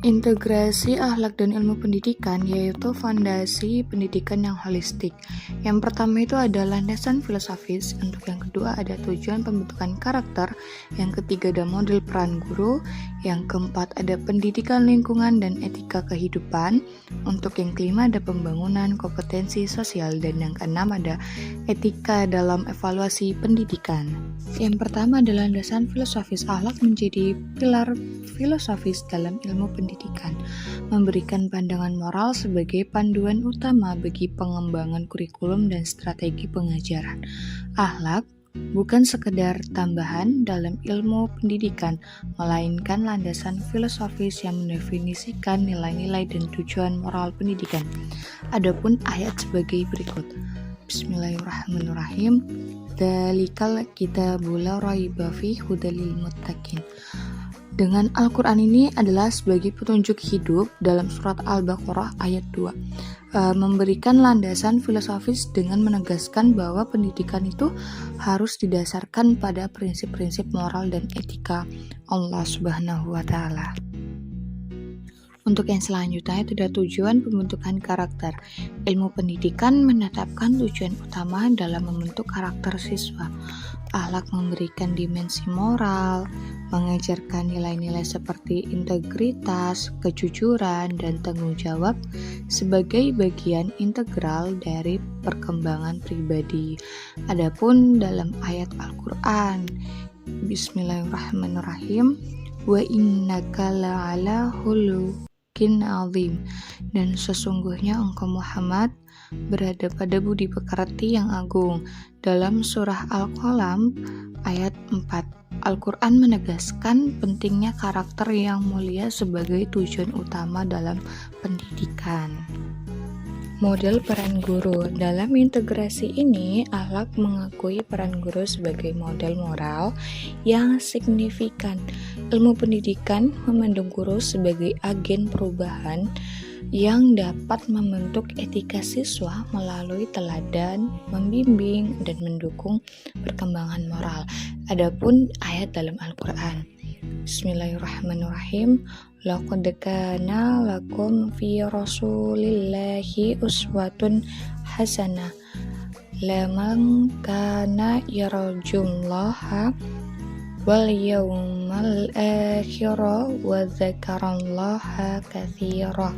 Integrasi akhlak dan ilmu pendidikan yaitu fondasi pendidikan yang holistik. Yang pertama itu ada landasan filosofis, untuk yang kedua ada tujuan pembentukan karakter, yang ketiga ada model peran guru, yang keempat ada pendidikan lingkungan dan etika kehidupan, untuk yang kelima ada pembangunan kompetensi sosial, dan yang keenam ada etika dalam evaluasi pendidikan. Yang pertama adalah landasan filosofis. Akhlak menjadi pilar filosofis dalam ilmu pendidikan, memberikan pandangan moral sebagai panduan utama bagi pengembangan kurikulum dan strategi pengajaran. Akhlak bukan sekedar tambahan dalam ilmu pendidikan, melainkan landasan filosofis yang mendefinisikan nilai-nilai dan tujuan moral pendidikan. Adapun ayat sebagai berikut. Bismillahirrahmanirrahim. Dzalikal kitabul la raiba fihi hudal lil muttaqin. Dengan Al-Quran ini adalah sebagai petunjuk hidup dalam surat Al-Baqarah ayat 2. Memberikan landasan filosofis dengan menegaskan bahwa pendidikan itu harus didasarkan pada prinsip-prinsip moral dan etika Allah Subhanahu wa Ta'ala. Untuk yang selanjutnya itu ada tujuan pembentukan karakter. Ilmu pendidikan menetapkan tujuan utama dalam membentuk karakter siswa. Akhlak memberikan dimensi moral, mengajarkan nilai-nilai seperti integritas, kejujuran, dan tanggung jawab sebagai bagian integral dari perkembangan pribadi. Adapun dalam ayat Al-Quran, Bismillahirrahmanirrahim, wa innaka la'ala khuluqin azim, dan sesungguhnya engkau Muhammad berada pada budi pekerti yang agung. Dalam surah Al-Qalam ayat 4, Al-Quran menegaskan pentingnya karakter yang mulia sebagai tujuan utama dalam pendidikan. Model peran guru. Dalam integrasi ini, akhlak mengakui peran guru sebagai model moral yang signifikan. Ilmu pendidikan memandang guru sebagai agen perubahan yang dapat membentuk etika siswa melalui teladan, membimbing, dan mendukung perkembangan moral. Adapun ayat dalam Al-Quran. Bismillahirrahmanirrahim. Laqad kana lakum fi rasulillahi uswatun hasanah liman kana yarjullaha wal yawmal akhira wa dzakarallaha katsira.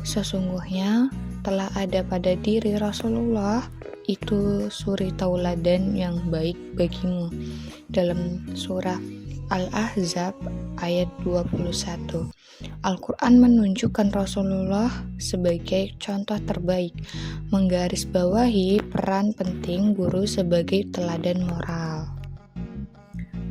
Sesungguhnya telah ada pada diri Rasulullah itu suri tauladan yang baik bagimu. Dalam surah Al-Ahzab ayat 21. Al-Quran menunjukkan Rasulullah sebagai contoh terbaik, menggarisbawahi peran penting guru sebagai teladan moral.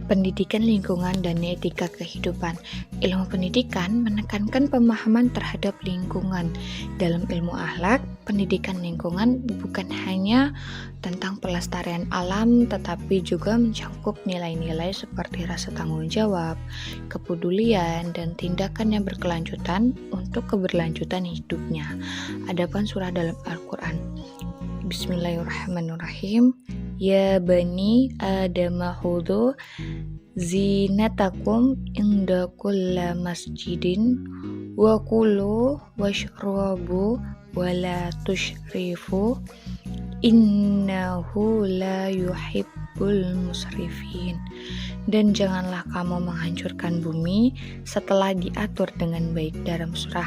Pendidikan lingkungan dan etika kehidupan. Ilmu pendidikan menekankan pemahaman terhadap lingkungan. Dalam ilmu akhlak, pendidikan lingkungan bukan hanya tentang pelestarian alam, tetapi juga mencakup nilai-nilai seperti rasa tanggung jawab, kepedulian, dan tindakan yang berkelanjutan untuk keberlanjutan hidupnya. Adapun surah dalam Al-Quran. Bismillahirrahmanirrahim. Ya bani Adama khudhu zinatakum inda kulla masjidin wa kulu washrabu wa la tushrifu innahu la yuhibbul musrifin. Dan janganlah kamu menghancurkan bumi setelah diatur dengan baik. Dalam surah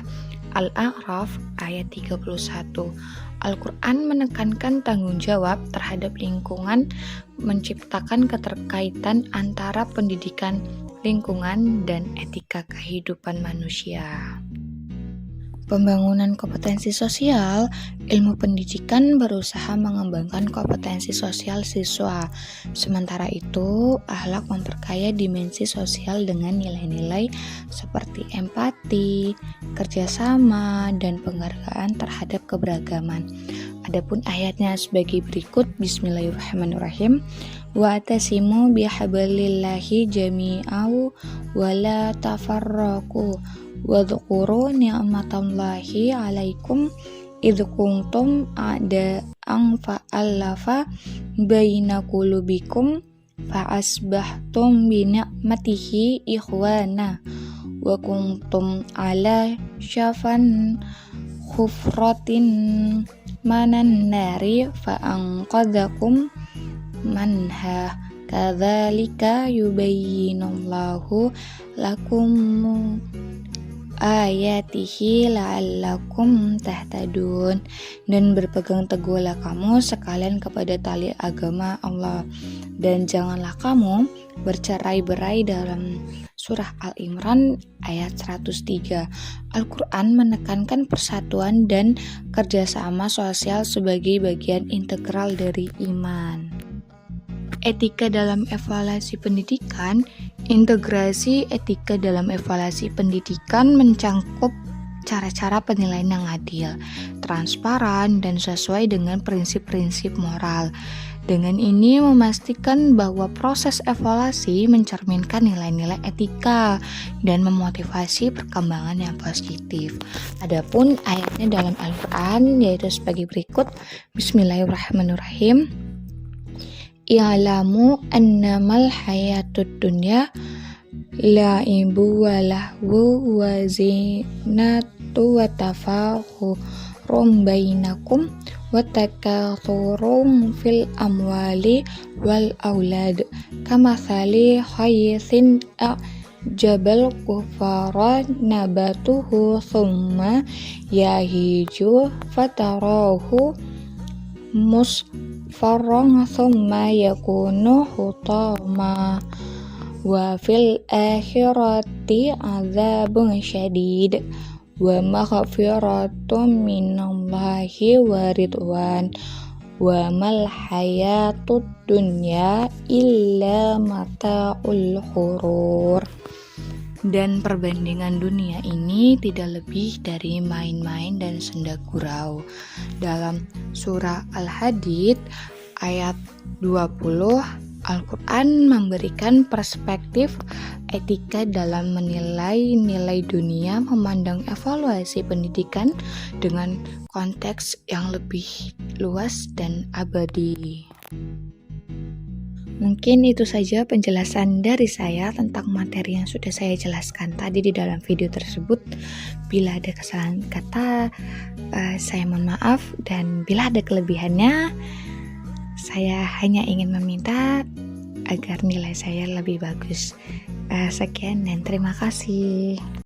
Al-A'raf ayat 31. Al-Quran menekankan tanggung jawab terhadap lingkungan, menciptakan keterkaitan antara pendidikan lingkungan dan etika kehidupan manusia. Pembangunan kompetensi sosial, ilmu pendidikan berusaha mengembangkan kompetensi sosial siswa. Sementara itu, akhlak memperkaya dimensi sosial dengan nilai-nilai seperti empati, kerjasama, dan penghargaan terhadap keberagaman. Adapun ayatnya sebagai berikut, Bismillahirrahmanirrahim. Wa'tasimu bihablillahi jami'au wa la tafarraqu wadhkuru ni'matallahi 'alaikum idh kuntum a'da'an fa'alafa baina qulubikum fa'asbahtum bi ni'matihi ikhwana wa kuntum 'ala syafan khufratin manan nari fa'anqadhakum manha kadzalika yubayyinullahu lakum ayatihi la'allakum tahtadun. Dan berpegang teguhlah kamu sekalian kepada tali agama Allah, dan janganlah kamu bercerai-berai. Dalam surah Al-Imran ayat 103. Al-Quran menekankan persatuan dan kerjasama sosial sebagai bagian integral dari iman. Etika dalam evaluasi pendidikan. Integrasi etika dalam evaluasi pendidikan mencangkup cara-cara penilaian yang adil, transparan, dan sesuai dengan prinsip-prinsip moral. Dengan ini memastikan bahwa proses evaluasi mencerminkan nilai-nilai etika dan memotivasi perkembangan yang positif. Adapun ayatnya dalam Al-Quran yaitu sebagai berikut, Bismillahirrahmanirrahim. I'lamu annamal hayatud dunya la'ibu wa lahwu wa zinatu wa tafakhurun bainakum wa takatsurun fil amwali wal aulad kamathali haythin a'jabal kufara nabatuhu thumma yahiju fatarahu musfarran thumma yakunu hutama wa fil akhirati adzabun syadid wa maghfiratun minallahi wa ridwan wa mal hayatud dunya illa mata'ul ghurur. Dan perbandingan dunia ini tidak lebih dari main-main dan senda gurau. Dalam surah Al-Hadid ayat 20, Al-Quran memberikan perspektif etika dalam menilai nilai dunia, memandang evaluasi pendidikan dengan konteks yang lebih luas dan abadi. Mungkin itu saja penjelasan dari saya tentang materi yang sudah saya jelaskan tadi di dalam video tersebut. Bila ada kesalahan kata, saya mohon maaf, dan bila ada kelebihannya, saya hanya ingin meminta agar nilai saya lebih bagus. Sekian dan terima kasih.